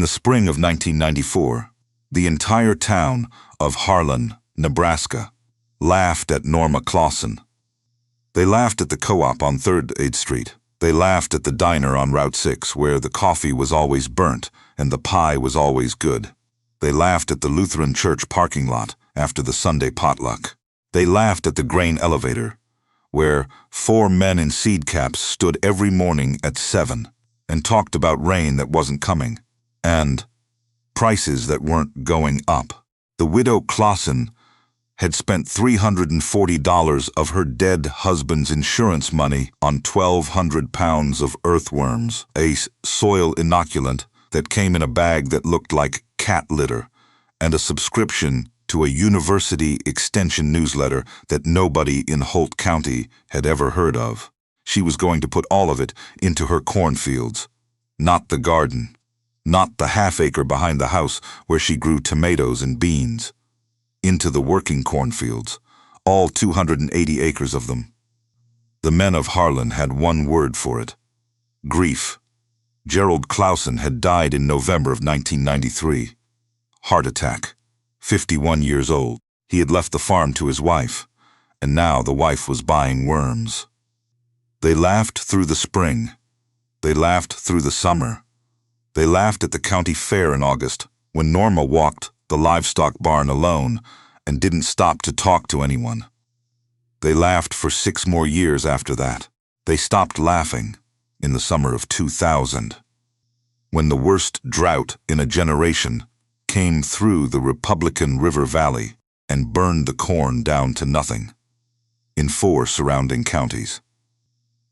In the spring of 1994, the entire town of Harlan, Nebraska, laughed at Norma Claussen. They laughed at the co-op on 3rd Aid Street. They laughed at the diner on Route 6, where the coffee was always burnt and the pie was always good. They laughed at the Lutheran church parking lot after the Sunday potluck. They laughed at the grain elevator, where 4 men in seed caps stood every morning at 7 and talked about rain that wasn't coming and prices that weren't going up. The widow Claussen had spent $340 of her dead husband's insurance money on 1,200 pounds of earthworms, a soil inoculant that came in a bag that looked like cat litter, and a subscription to a university extension newsletter that nobody in Holt County had ever heard of. She was going to put all of it into her cornfields, not the garden, not the half-acre behind the house where she grew tomatoes and beans, into the working cornfields, all 280 acres of them. The men of Harlan had one word for it: grief. Gerald Claussen had died in November of 1993. Heart attack. 51 years old. He had left the farm to his wife, and now the wife was buying worms. They laughed through the spring. They laughed through the summer. They laughed at the county fair in August, when Norma walked the livestock barn alone and didn't stop to talk to anyone. They laughed for 6 more years after that. They stopped laughing in the summer of 2000, when the worst drought in a generation came through the Republican River Valley and burned the corn down to nothing in 4 surrounding counties.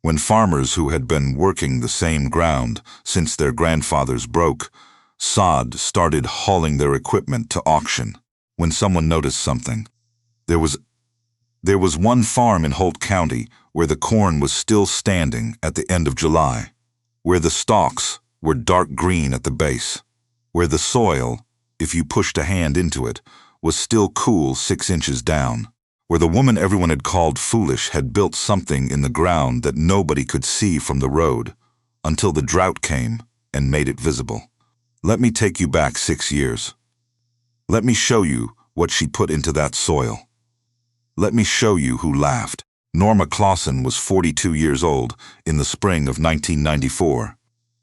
When farmers who had been working the same ground since their grandfathers broke sod started hauling their equipment to auction. When someone noticed something, there was one farm in Holt County where the corn was still standing at the end of July, where the stalks were dark green at the base, where the soil, if you pushed a hand into it, was still cool 6 inches down, where the woman everyone had called foolish had built something in the ground that nobody could see from the road until the drought came and made it visible. Let me take you back 6 years. Let me show you what she put into that soil. Let me show you who laughed. Norma Claussen was 42 years old in the spring of 1994.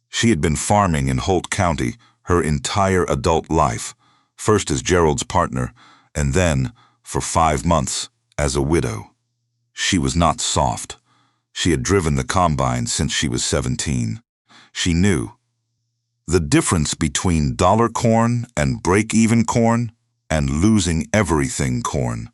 She had been farming in Holt County her entire adult life, first as Gerald's partner, and then, for 5 months, as a widow. She was not soft. She had driven the combine since she was 17. She knew the difference between dollar corn and break-even corn and losing everything corn,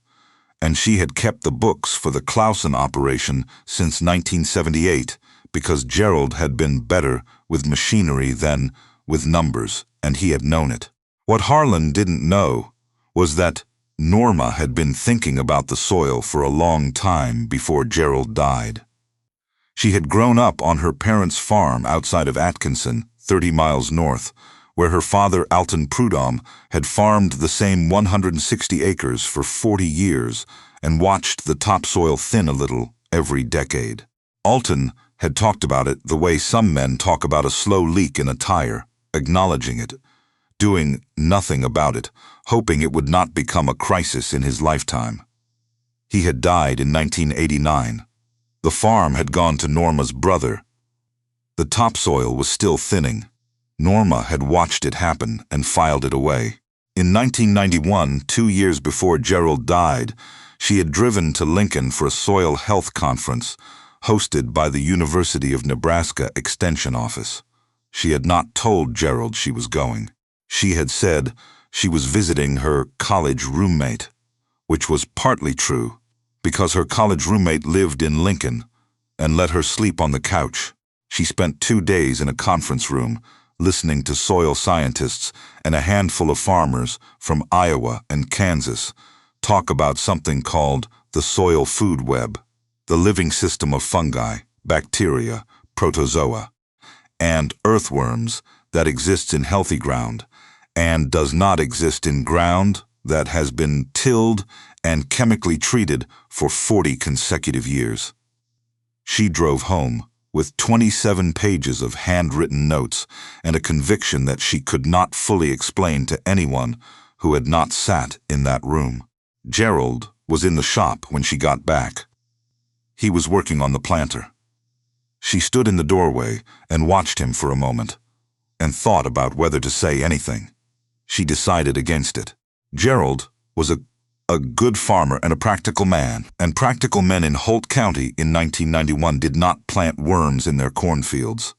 and she had kept the books for the Claussen operation since 1978 because Gerald had been better with machinery than with numbers, and he had known it. What Harlan didn't know was that Norma had been thinking about the soil for a long time before Gerald died. She had grown up on her parents' farm outside of Atkinson, 30 miles north, where her father, Alton Prudhomme, had farmed the same 160 acres for 40 years and watched the topsoil thin a little every decade. Alton had talked about it the way some men talk about a slow leak in a tire, acknowledging it, doing nothing about it, hoping it would not become a crisis in his lifetime. He had died in 1989. The farm had gone to Norma's brother. The topsoil was still thinning. Norma had watched it happen and filed it away. In 1991, 2 years before Gerald died, she had driven to Lincoln for a soil health conference hosted by the University of Nebraska Extension Office. She had not told Gerald she was going. She had said she was visiting her college roommate, which was partly true because her college roommate lived in Lincoln and let her sleep on the couch. She spent 2 days in a conference room listening to soil scientists and a handful of farmers from Iowa and Kansas talk about something called the soil food web, the living system of fungi, bacteria, protozoa, and earthworms that exists in healthy ground and does not exist in ground that has been tilled and chemically treated for 40 consecutive years. She drove home with 27 pages of handwritten notes and a conviction that she could not fully explain to anyone who had not sat in that room. Gerald was in the shop when she got back. He was working on the planter. She stood in the doorway and watched him for a moment, and thought about whether to say anything. She decided against it. Gerald was a good farmer and a practical man, and practical men in Holt County in 1991 did not plant worms in their cornfields.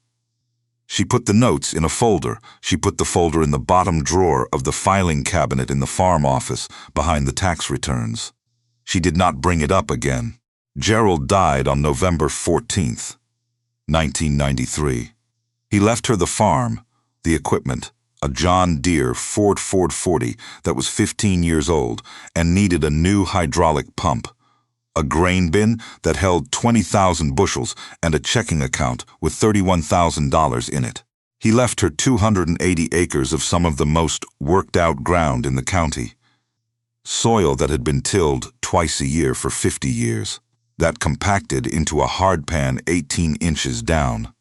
She put the notes in a folder. She put the folder in the bottom drawer of the filing cabinet in the farm office behind the tax returns. She did not bring it up again. Gerald died on November 14th, 1993. He left her the farm, the equipment, a John Deere Ford 40 that was 15 years old and needed a new hydraulic pump, a grain bin that held 20,000 bushels and a checking account with $31,000 in it. He left her 280 acres of some of the most worked-out ground in the county, soil that had been tilled twice a year for 50 years, that compacted into a hardpan 18 inches down,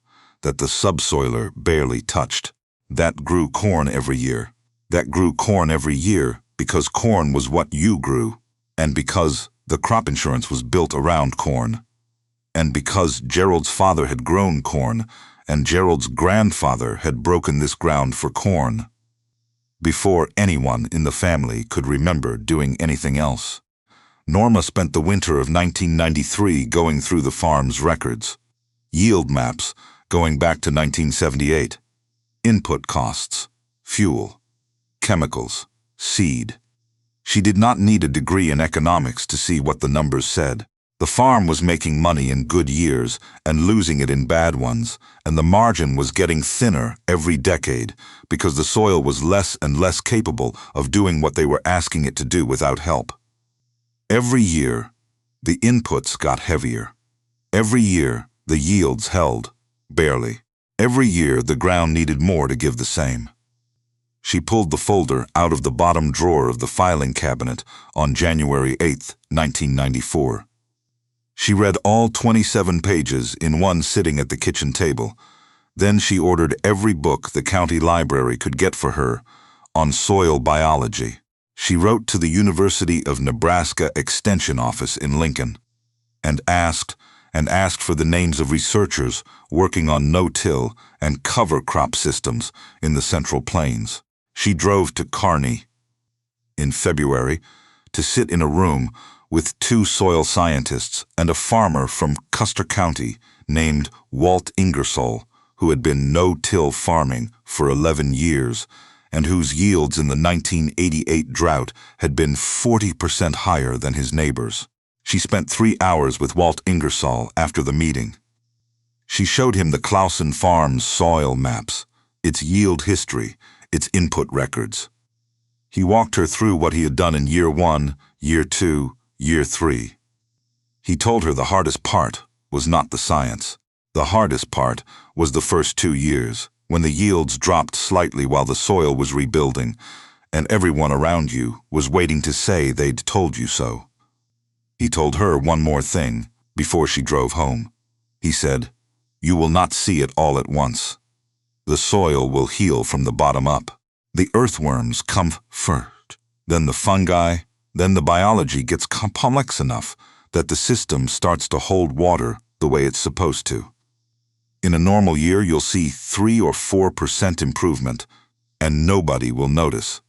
that the subsoiler barely touched. That grew corn every year. That grew corn every year because corn was what you grew, and because the crop insurance was built around corn, and because Gerald's father had grown corn, and Gerald's grandfather had broken this ground for corn, before anyone in the family could remember doing anything else. Norma spent the winter of 1993 going through the farm's records, yield maps going back to 1978. Input costs, fuel, chemicals, seed. She did not need a degree in economics to see what the numbers said. The farm was making money in good years and losing it in bad ones, and the margin was getting thinner every decade because the soil was less and less capable of doing what they were asking it to do without help. Every year, the inputs got heavier. Every year, the yields held, barely. Every year, the ground needed more to give the same. She pulled the folder out of the bottom drawer of the filing cabinet on January 8, 1994. She read all 27 pages in one sitting at the kitchen table. Then she ordered every book the county library could get for her on soil biology. She wrote to the University of Nebraska Extension Office in Lincoln and asked for the names of researchers working on no-till and cover crop systems in the Central Plains. She drove to Kearney in February to sit in a room with 2 soil scientists and a farmer from Custer County named Walt Ingersoll, who had been no-till farming for 11 years and whose yields in the 1988 drought had been 40% higher than his neighbors. She spent 3 hours with Walt Ingersoll after the meeting. She showed him the Claussen farm's soil maps, its yield history, its input records. He walked her through what he had done in year 1, year 2, year 3. He told her the hardest part was not the science. The hardest part was the first 2 years, when the yields dropped slightly while the soil was rebuilding, and everyone around you was waiting to say they'd told you so. He told her one more thing before she drove home. He said, "You will not see it all at once. The soil will heal from the bottom up. The earthworms come first, then the fungi, then the biology gets complex enough that the system starts to hold water the way it's supposed to. In a normal year, you'll see 3 or 4% improvement, and nobody will notice.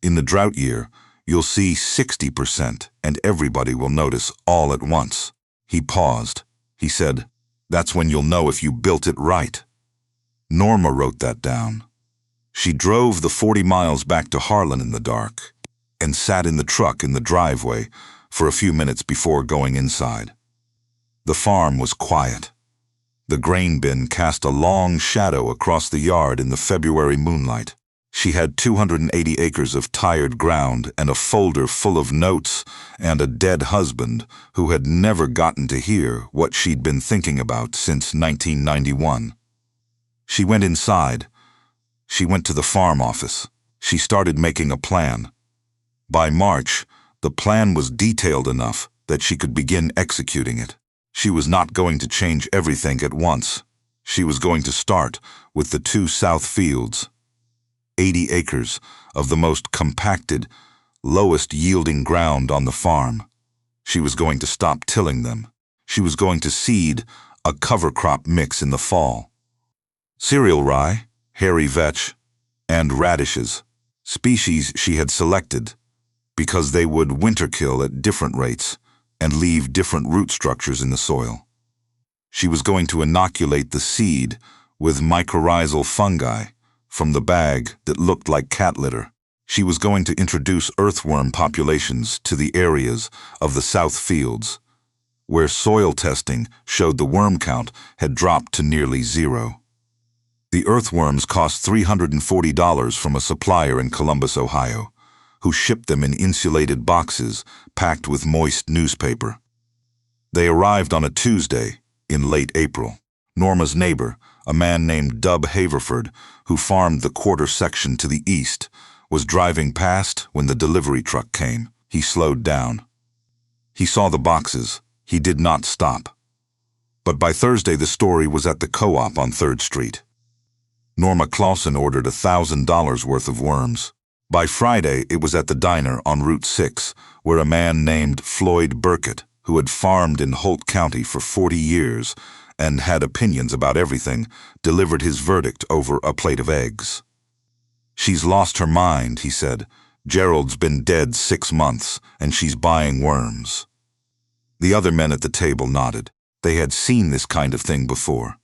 In the drought year, you'll see 60%, and everybody will notice all at once." He paused. He said, "That's when you'll know if you built it right." Norma wrote that down. She drove the 40 miles back to Harlan in the dark and sat in the truck in the driveway for a few minutes before going inside. The farm was quiet. The grain bin cast a long shadow across the yard in the February moonlight. She had 280 acres of tired ground and a folder full of notes and a dead husband who had never gotten to hear what she'd been thinking about since 1991. She went inside. She went to the farm office. She started making a plan. By March, the plan was detailed enough that she could begin executing it. She was not going to change everything at once. She was going to start with the 2 south fields, 80 acres of the most compacted, lowest yielding ground on the farm. She was going to stop tilling them. She was going to seed a cover crop mix in the fall. Cereal rye, hairy vetch, and radishes, species she had selected because they would winter kill at different rates and leave different root structures in the soil. She was going to inoculate the seed with mycorrhizal fungi from the bag that looked like cat litter. She was going to introduce earthworm populations to the areas of the south fields, where soil testing showed the worm count had dropped to nearly 0. The earthworms cost $340 from a supplier in Columbus, Ohio, who shipped them in insulated boxes packed with moist newspaper. They arrived on a Tuesday in late April. Norma's neighbor, a man named Dub Haverford, who farmed the quarter section to the east, was driving past when the delivery truck came. He slowed down. He saw the boxes. He did not stop. But by Thursday, the story was at the co-op on 3rd Street. Norma Claussen ordered $1,000 worth of worms. By Friday, it was at the diner on Route 6, where a man named Floyd Burkett, who had farmed in Holt County for 40 years and had opinions about everything, delivered his verdict over a plate of eggs. "She's lost her mind," he said. "Gerald's been dead 6 months, and she's buying worms." The other men at the table nodded. They had seen this kind of thing before.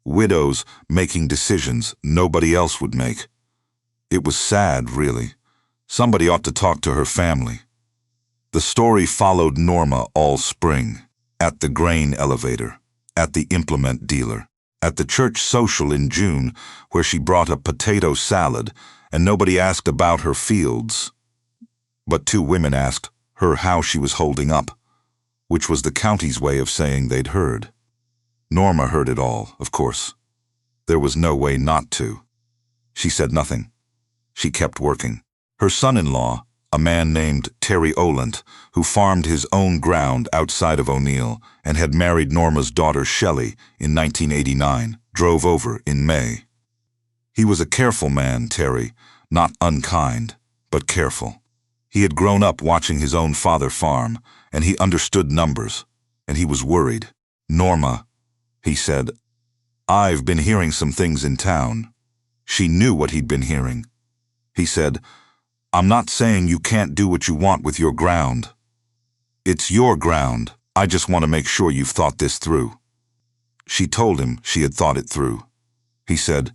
Widows making decisions nobody else would make. It was sad, really. Somebody ought to talk to her family. The story followed Norma all spring, at the grain elevator, at the implement dealer, at the church social in June, where she brought a potato salad, and nobody asked about her fields. But 2 women asked her how she was holding up, which was the county's way of saying they'd heard. Norma heard it all, of course. There was no way not to. She said nothing. She kept working. Her son-in-law, a man named Terry Olant, who farmed his own ground outside of O'Neill and had married Norma's daughter Shelley in 1989, drove over in May. He was a careful man, Terry, not unkind, but careful. He had grown up watching his own father farm, and he understood numbers, and he was worried. "Norma," he said, "I've been hearing some things in town." She knew what he'd been hearing. He said, "I'm not saying you can't do what you want with your ground. It's your ground. I just want to make sure you've thought this through." She told him she had thought it through. He said,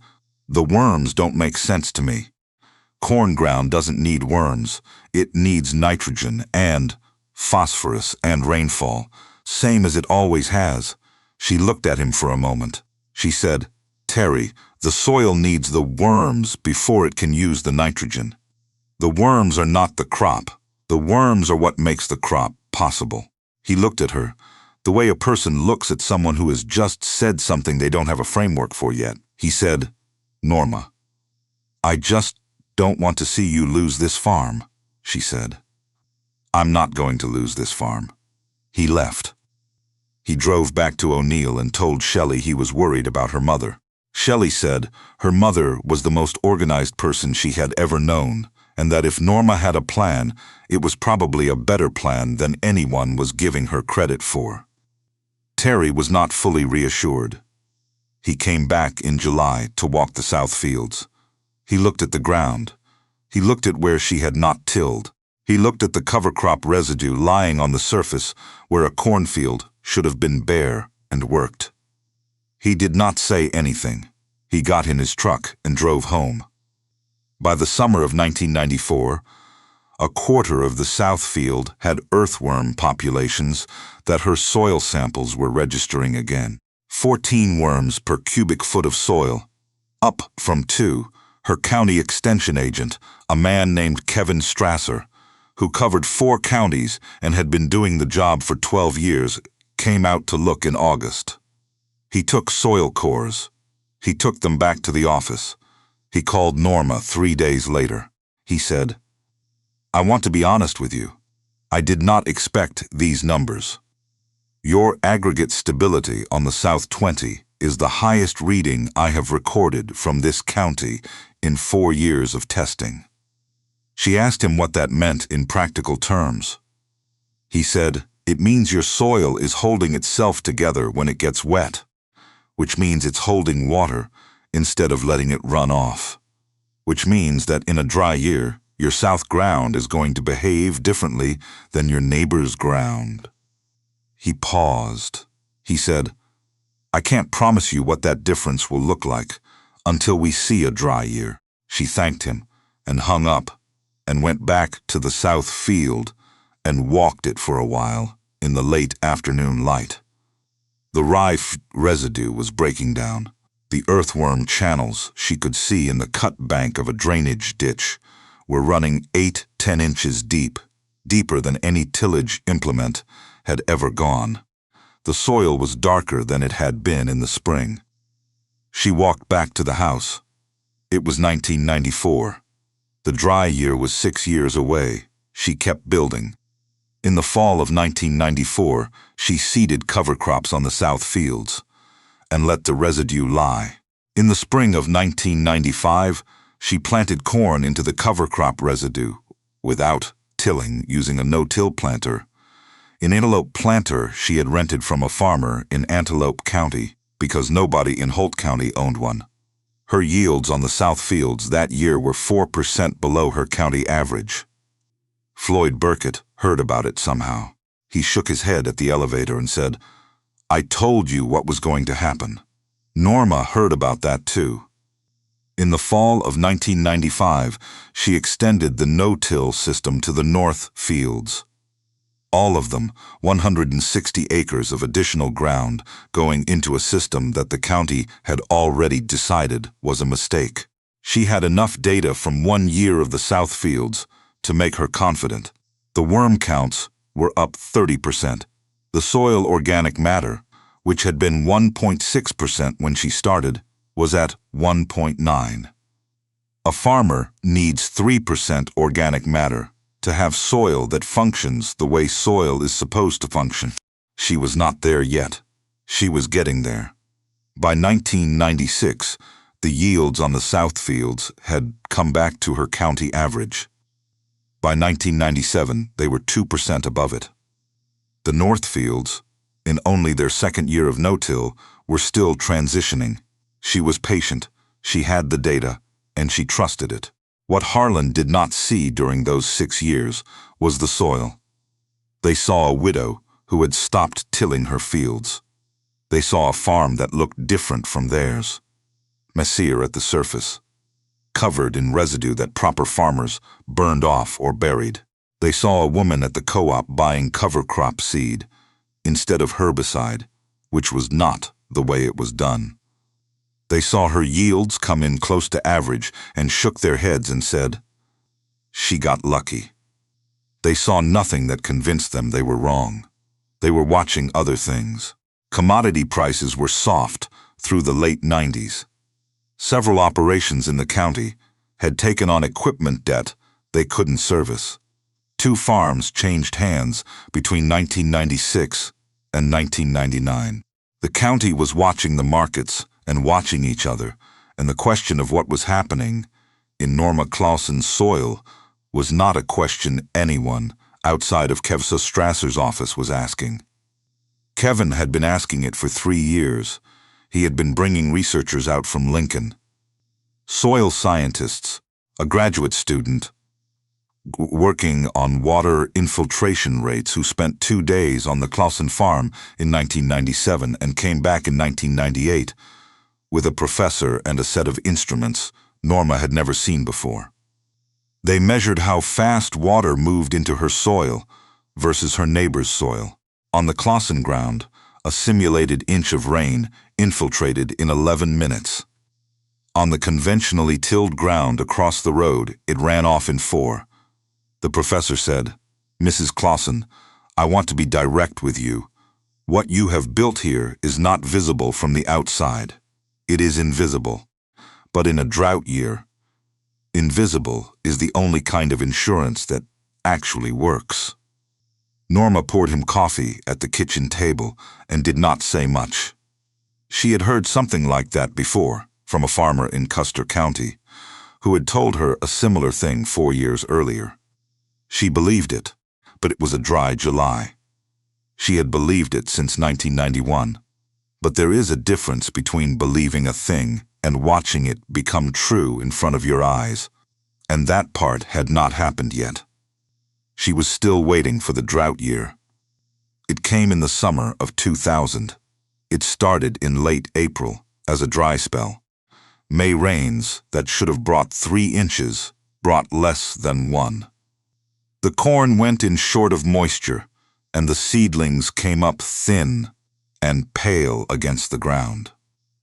"The worms don't make sense to me. Corn ground doesn't need worms. It needs nitrogen and phosphorus and rainfall, same as it always has." She looked at him for a moment. She said, "Terry, the soil needs the worms before it can use the nitrogen. The worms are not the crop. The worms are what makes the crop possible." He looked at her, the way a person looks at someone who has just said something they don't have a framework for yet. He said, "Norma, I just don't want to see you lose this farm," she said. "I'm not going to lose this farm." He left. He drove back to O'Neill and told Shelley he was worried about her mother. Shelley said her mother was the most organized person she had ever known, and that if Norma had a plan, it was probably a better plan than anyone was giving her credit for. Terry was not fully reassured. He came back in July to walk the south fields. He looked at the ground. He looked at where she had not tilled. He looked at the cover crop residue lying on the surface where a cornfield should have been bare and worked. He did not say anything. He got in his truck and drove home. By the summer of 1994, a quarter of the south field had earthworm populations that her soil samples were registering again. 14 worms per cubic foot of soil, up from 2. Her county extension agent, a man named Kevin Strasser, who covered 4 counties and had been doing the job for 12 years, came out to look in August. He took soil cores. He took them back to the office. He called Norma 3 days later. He said, "I want to be honest with you. I did not expect these numbers." Your aggregate stability on the South 20 is the highest reading I have recorded from this county in 4 years of testing. She asked him what that meant in practical terms. He said, "It means your soil is holding itself together when it gets wet, which means it's holding water instead of letting it run off, which means that in a dry year, your south ground is going to behave differently than your neighbor's ground." He paused. He said, "I can't promise you what that difference will look like until we see a dry year." She thanked him and hung up and went back to the south field and walked it for a while in the late afternoon light. The rye residue was breaking down. The earthworm channels she could see in the cut bank of a drainage ditch were running 8–10 inches deep, deeper than any tillage implement had ever gone. The soil was darker than it had been in the spring. She walked back to the house. It was 1994. The dry year was 6 years away. She kept building. In the fall of 1994, she seeded cover crops on the south fields and let the residue lie. In the spring of 1995, she planted corn into the cover crop residue without tilling, using a no-till planter. An antelope planter she had rented from a farmer in Antelope County because nobody in Holt County owned one. Her yields on the south fields that year were 4% below her county average. Floyd Burkett heard about it somehow. He shook his head at the elevator and said, "I told you what was going to happen." Norma heard about that too. In the fall of 1995, she extended the no-till system to the north fields. All of them, 160 acres of additional ground going into a system that the county had already decided was a mistake. She had enough data from 1 year of the south fields to make her confident. The worm counts were up 30%. The soil organic matter, which had been 1.6% when she started, was at 1.9. A farmer needs 3% organic matter to have soil that functions the way soil is supposed to function. She was not there yet. She was getting there. By 1996, the yields on the south fields had come back to her county average. By 1997, they were 2% above it. The north fields, in only their second year of no-till, were still transitioning. She was patient, she had the data, and she trusted it. What Harlan did not see during those 6 years was the soil. They saw a widow who had stopped tilling her fields. They saw a farm that looked different from theirs. Messier at the surface, covered in residue that proper farmers burned off or buried. They saw a woman at the co-op buying cover crop seed instead of herbicide, which was not the way it was done. They saw her yields come in close to average and shook their heads and said, "She got lucky." They saw nothing that convinced them they were wrong. They were watching other things. Commodity prices were soft through the late 90s. Several operations in the county had taken on equipment debt they couldn't service. 2 farms changed hands between 1996 and 1999. The county was watching the markets and watching each other, and the question of what was happening in Norma Claussen's soil was not a question anyone outside of Kevsa Strasser's office was asking. Kevin had been asking it for 3 years. He had been bringing researchers out from Lincoln. Soil scientists, a graduate student, working on water infiltration rates who spent 2 days on the Claussen farm in 1997 and came back in 1998 with a professor and a set of instruments Norma had never seen before. They measured how fast water moved into her soil versus her neighbor's soil. On the Claussen ground, a simulated inch of rain infiltrated in 11 minutes. On the conventionally tilled ground across the road, it ran off in 4. The professor said, "Mrs. Claussen, I want to be direct with you. What you have built here is not visible from the outside. It is invisible. But in a drought year, invisible is the only kind of insurance that actually works." Norma poured him coffee at the kitchen table and did not say much. She had heard something like that before from a farmer in Custer County, who had told her a similar thing 4 years earlier. She believed it, but it was a dry July. She had believed it since 1991. But there is a difference between believing a thing and watching it become true in front of your eyes, and that part had not happened yet. She was still waiting for the drought year. It came in the summer of 2000. It started in late April as a dry spell. May rains that should have brought 3 inches brought less than 1. The corn went in short of moisture, and the seedlings came up thin and pale against the ground.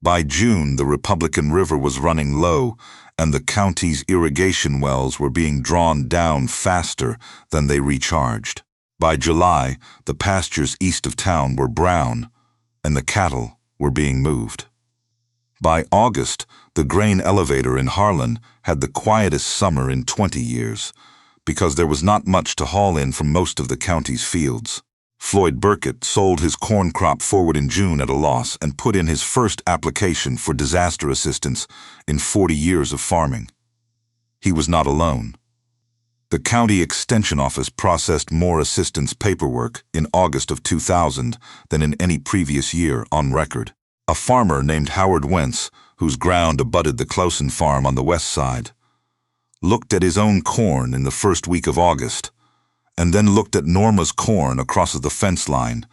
By June, the Republican River was running low, and the county's irrigation wells were being drawn down faster than they recharged. By July, the pastures east of town were brown, and the cattle were being moved. By August, the grain elevator in Harlan had the quietest summer in 20 years, because there was not much to haul in from most of the county's fields. Floyd Burkett sold his corn crop forward in June at a loss and put in his first application for disaster assistance in 40 years of farming. He was not alone. The county extension office processed more assistance paperwork in August of 2000 than in any previous year on record. A farmer named Howard Wentz, whose ground abutted the Claussen farm on the west side, looked at his own corn in the first week of August, and then looked at Norma's corn across the fence line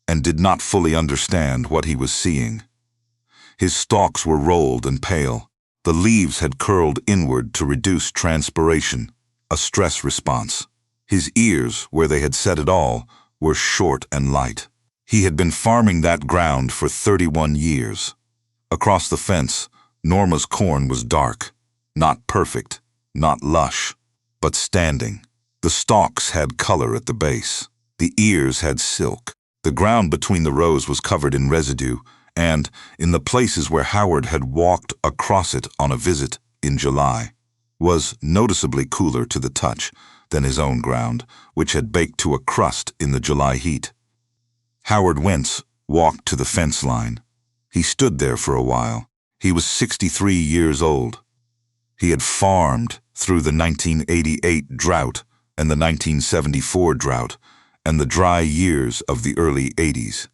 and did not fully understand what he was seeing. His stalks were rolled and pale. The leaves had curled inward to reduce transpiration, a stress response. His ears, where they had said it all, were short and light. He had been farming that ground for 31 years. Across the fence, Norma's corn was dark, not perfect, not lush, but standing. The stalks had color at the base. The ears had silk. The ground between the rows was covered in residue, and, in the places where Howard had walked across it on a visit in July, was noticeably cooler to the touch than his own ground, which had baked to a crust in the July heat. Howard Wentz walked to the fence line. He stood there for a while. He was 63 years old. He had farmed through the 1988 drought and the 1974 drought and the dry years of the early 80s.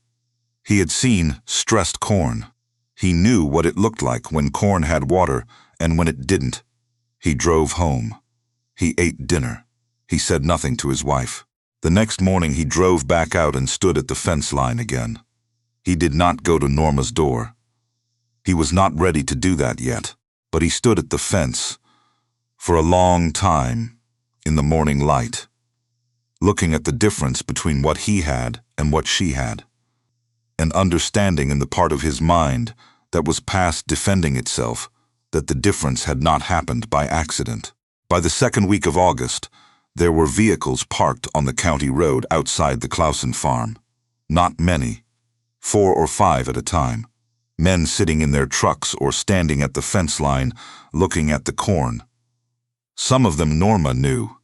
He had seen stressed corn. He knew what it looked like when corn had water and when it didn't. He drove home. He ate dinner. He said nothing to his wife. The next morning he drove back out and stood at the fence line again. He did not go to Norma's door. He was not ready to do that yet, but he stood at the fence for a long time in the morning light, looking at the difference between what he had and what she had, and understanding in the part of his mind that was past defending itself that the difference had not happened by accident. By the second week of August, there were vehicles parked on the county road outside the Claussen farm. Not many, 4 or 5 at a time, men sitting in their trucks or standing at the fence line looking at the corn. Some of them Norma knew.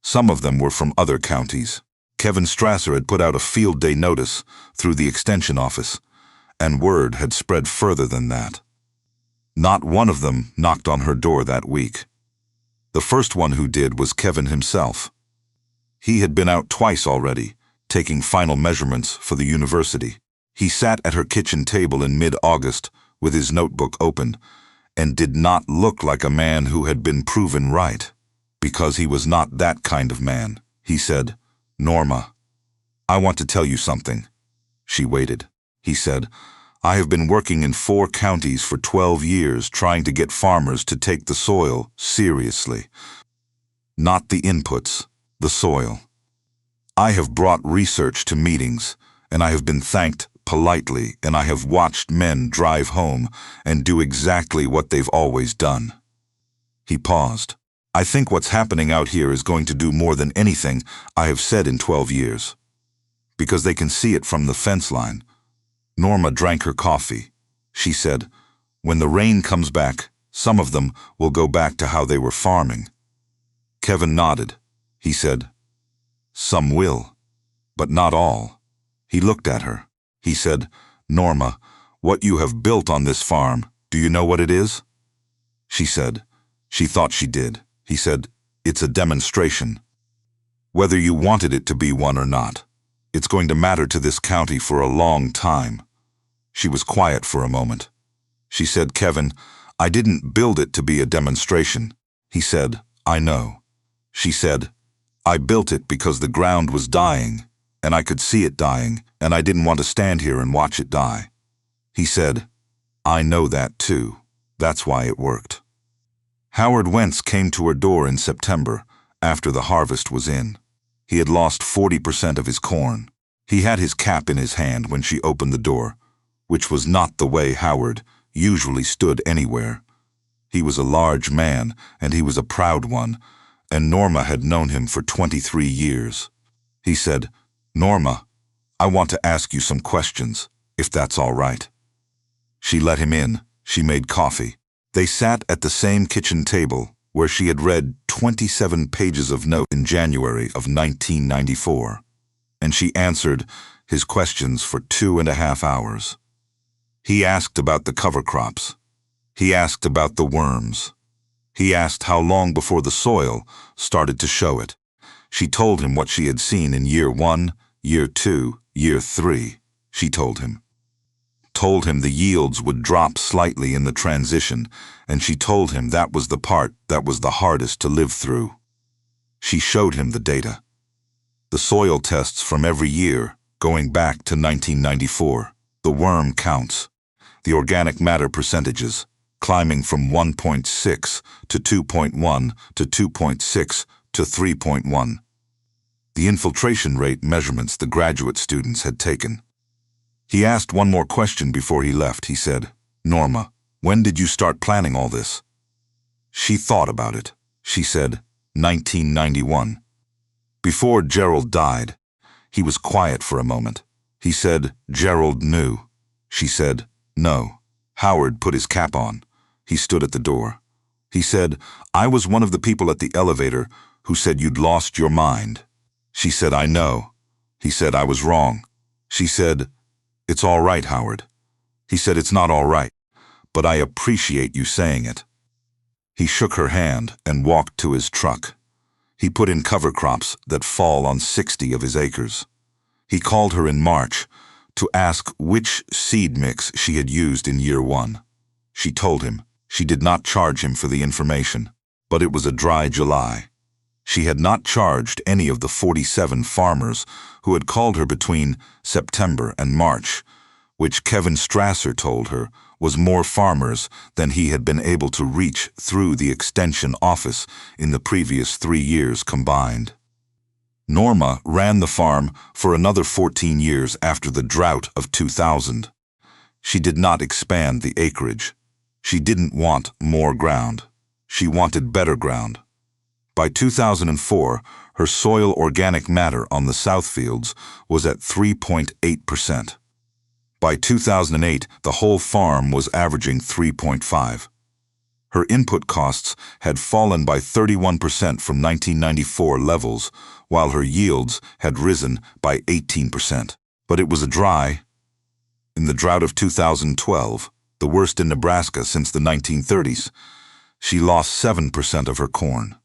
Some of them were from other counties. Kevin Strasser had put out a field day notice through the extension office, and word had spread further than that. Not one of them knocked on her door that week. The first one who did was Kevin himself. He had been out twice already, taking final measurements for the university. He sat at her kitchen table in mid-August with his notebook open, and did not look like a man who had been proven right, because he was not that kind of man. He said, "Norma, I want to tell you something." She waited. He said, "I have been working in 4 counties for 12 years trying to get farmers to take the soil seriously. Not the inputs, the soil. I have brought research to meetings, and I have been thanked politely, and I have watched men drive home and do exactly what they've always done." He paused. "I think what's happening out here is going to do more than anything I have said in 12 years. Because they can see it from the fence line." Norma drank her coffee. She said, "When the rain comes back, some of them will go back to how they were farming." Kevin nodded. He said, "Some will." but not all. He looked at her. He said, "Norma, what you have built on this farm, do you know what it is?" She said, she thought she did. He said, "It's a demonstration. Whether you wanted it to be one or not, it's going to matter to this county for a long time." She was quiet for a moment. She said, "Kevin, I didn't build it to be a demonstration." He said, "I know." She said, "I built it because the ground was dying, and I could see it dying, and I didn't want to stand here and watch it die." He said, "I know that too. That's why it worked." Howard Wentz came to her door in September, after the harvest was in. He had lost 40% of his corn. He had his cap in his hand when she opened the door, which was not the way Howard usually stood anywhere. He was a large man, and he was a proud one, and Norma had known him for 23 years. He said, "Norma, I want to ask you some questions, if that's all right." She let him in. She made coffee. They sat at the same kitchen table where she had read 27 pages of notes in January of 1994, and she answered his questions for 2.5 hours. He asked about the cover crops. He asked about the worms. He asked how long before the soil started to show it. She told him what she had seen in year 1, year 2, year 3, she told him. Told him the yields would drop slightly in the transition, and she told him that was the part that was the hardest to live through. She showed him the data. The soil tests from every year, going back to 1994, the worm counts, the organic matter percentages, climbing from 1.6 to 2.1 to 2.6 to 3.1. The infiltration rate measurements the graduate students had taken. He asked one more question before he left. He said, "Norma, when did you start planning all this?" She thought about it. She said, 1991. Before Gerald died. He was quiet for a moment. He said, "Gerald knew." She said, "No." Howard put his cap on. He stood at the door. He said, "I was one of the people at the elevator who said you'd lost your mind." She said, "I know." He said, "I was wrong." She said, "It's all right, Howard." He said, "It's not all right, but I appreciate you saying it." He shook her hand and walked to his truck. He put in cover crops that fall on 60 of his acres. He called her in March to ask which seed mix she had used in year 1. She told him. She did not charge him for the information, but it was a dry July. She had not charged any of the 47 farmers who had called her between September and March, which Kevin Strasser told her was more farmers than he had been able to reach through the extension office in the previous 3 years combined. Norma ran the farm for another 14 years after the drought of 2000. She did not expand the acreage. She didn't want more ground. She wanted better ground. By 2004, her soil organic matter on the Southfields was at 3.8%. By 2008, the whole farm was averaging 3.5. Her input costs had fallen by 31% from 1994 levels, while her yields had risen by 18%. But it was in the drought of 2012, the worst in Nebraska since the 1930s, she lost 7% of her corn.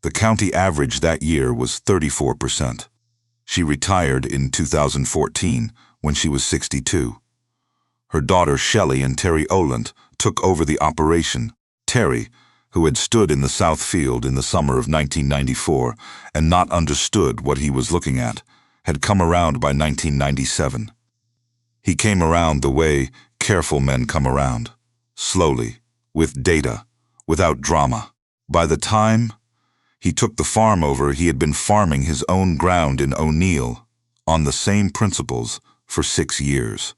The county average that year was 34%. She retired in 2014 when she was 62. Her daughter Shelley and Terry Oland took over the operation. Terry, who had stood in the South Field in the summer of 1994 and not understood what he was looking at, had come around by 1997. He came around the way careful men come around, slowly, with data, without drama. By the time he took the farm over, he had been farming his own ground in O'Neill, on the same principles, for 6 years.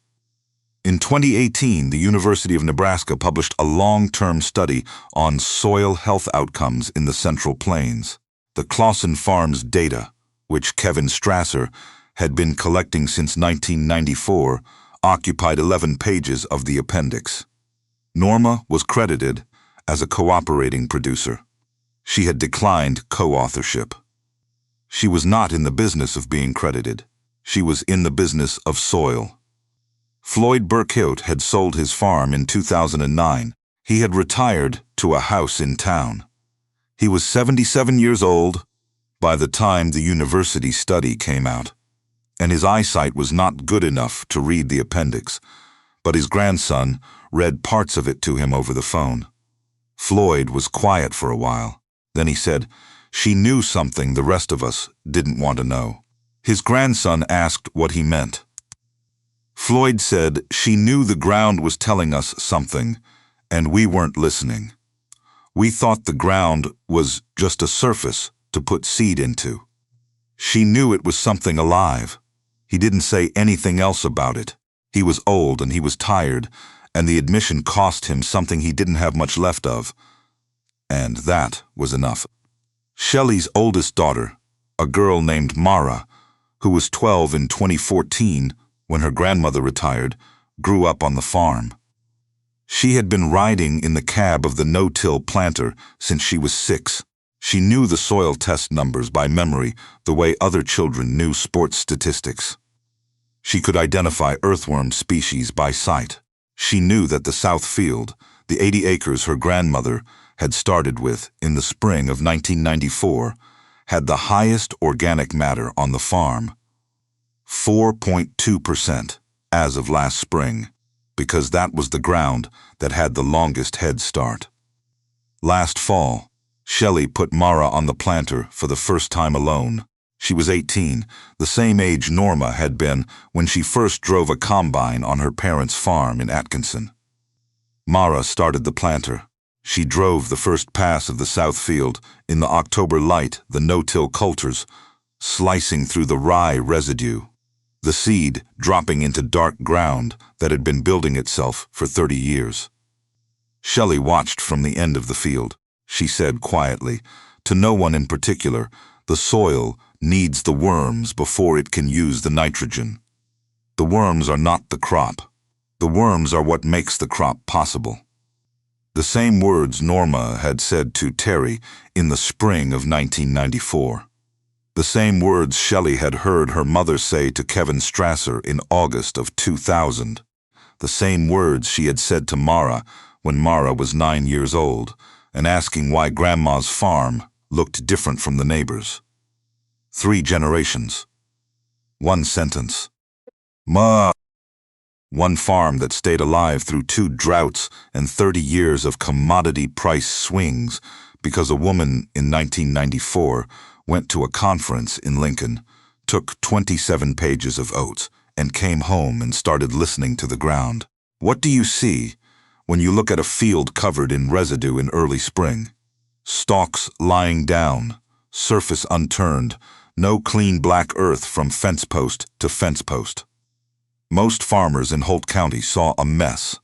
In 2018, the University of Nebraska published a long-term study on soil health outcomes in the Central Plains. The Claussen Farms data, which Kevin Strasser had been collecting since 1994, occupied 11 pages of the appendix. Norma was credited as a cooperating producer. She had declined co-authorship. She was not in the business of being credited. She was in the business of soil. Floyd Burkhout had sold his farm in 2009. He had retired to a house in town. He was 77 years old by the time the university study came out, and his eyesight was not good enough to read the appendix, but his grandson read parts of it to him over the phone. Floyd was quiet for a while. Then he said, "She knew something the rest of us didn't want to know." His grandson asked what he meant. Floyd said, "She knew the ground was telling us something, and we weren't listening. We thought the ground was just a surface to put seed into. She knew it was something alive." He didn't say anything else about it. He was old and he was tired, and the admission cost him something he didn't have much left of. And that was enough. Shelley's oldest daughter, a girl named Mara, who was 12 in 2014 when her grandmother retired, grew up on the farm. She had been riding in the cab of the no-till planter since she was 6. She knew the soil test numbers by memory the way other children knew sports statistics. She could identify earthworm species by sight. She knew that the south field, the 80 acres her grandmother had started with in the spring of 1994, had the highest organic matter on the farm, 4.2% as of last spring, because that was the ground that had the longest head start. Last fall, Shelley put Mara on the planter for the first time alone. She was 18, the same age Norma had been when she first drove a combine on her parents' farm in Atkinson. Mara started the planter. She drove the first pass of the south field in the October light, the no-till coulters, slicing through the rye residue, the seed dropping into dark ground that had been building itself for 30 years. Shelley watched from the end of the field. She said quietly, to no one in particular, "The soil needs the worms before it can use the nitrogen. The worms are not the crop. The worms are what makes the crop possible." The same words Norma had said to Terry in the spring of 1994. The same words Shelley had heard her mother say to Kevin Strasser in August of 2000. The same words she had said to Mara when Mara was 9 years old, and asking why Grandma's farm looked different from the neighbors. 3 generations. 1 sentence. Ma. One farm that stayed alive through 2 droughts and 30 years of commodity price swings because a woman in 1994 went to a conference in Lincoln, took 27 pages of oats, and came home and started listening to the ground. What do you see when you look at a field covered in residue in early spring? Stalks lying down, surface unturned, no clean black earth from fence post to fence post. Most farmers in Holt County saw a mess.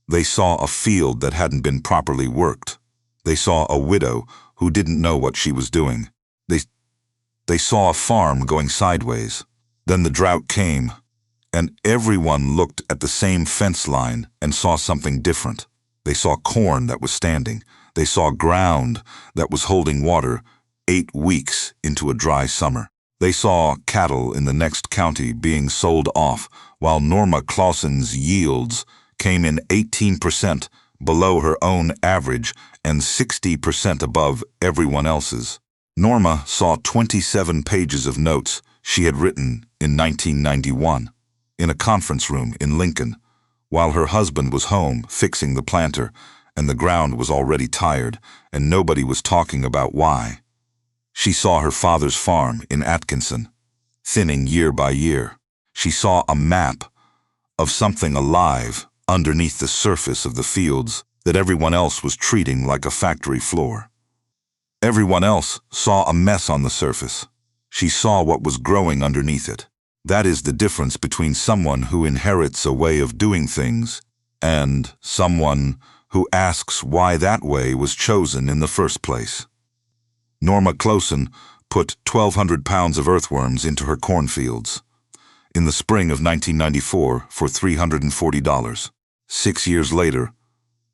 They saw a field that hadn't been properly worked. They saw a widow who didn't know what she was doing. They saw a farm going sideways. Then the drought came, and everyone looked at the same fence line and saw something different. They saw corn that was standing. They saw ground that was holding water 8 weeks into a dry summer. They saw cattle in the next county being sold off, while Norma Claussen's yields came in 18% below her own average and 60% above everyone else's. Norma saw 27 pages of notes she had written in 1991 in a conference room in Lincoln, while her husband was home fixing the planter, and the ground was already tired, and nobody was talking about why. She saw her father's farm in Atkinson, thinning year by year. She saw a map of something alive underneath the surface of the fields that everyone else was treating like a factory floor. Everyone else saw a mess on the surface. She saw what was growing underneath it. That is the difference between someone who inherits a way of doing things and someone who asks why that way was chosen in the first place. Norma Claussen put 1,200 pounds of earthworms into her cornfields in the spring of 1994 for $340. 6 years later,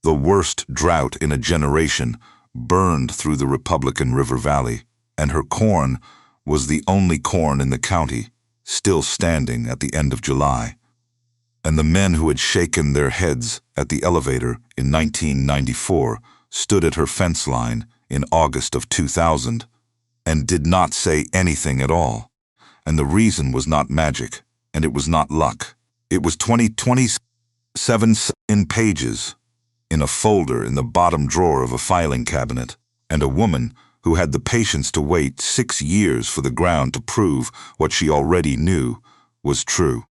the worst drought in a generation burned through the Republican River Valley, and her corn was the only corn in the county, still standing at the end of July. And the men who had shaken their heads at the elevator in 1994 stood at her fence line in August of 2000 and did not say anything at all. And the reason was not magic, and it was not luck. It was 27 in pages in a folder in the bottom drawer of a filing cabinet, and a woman who had the patience to wait 6 years for the ground to prove what she already knew was true.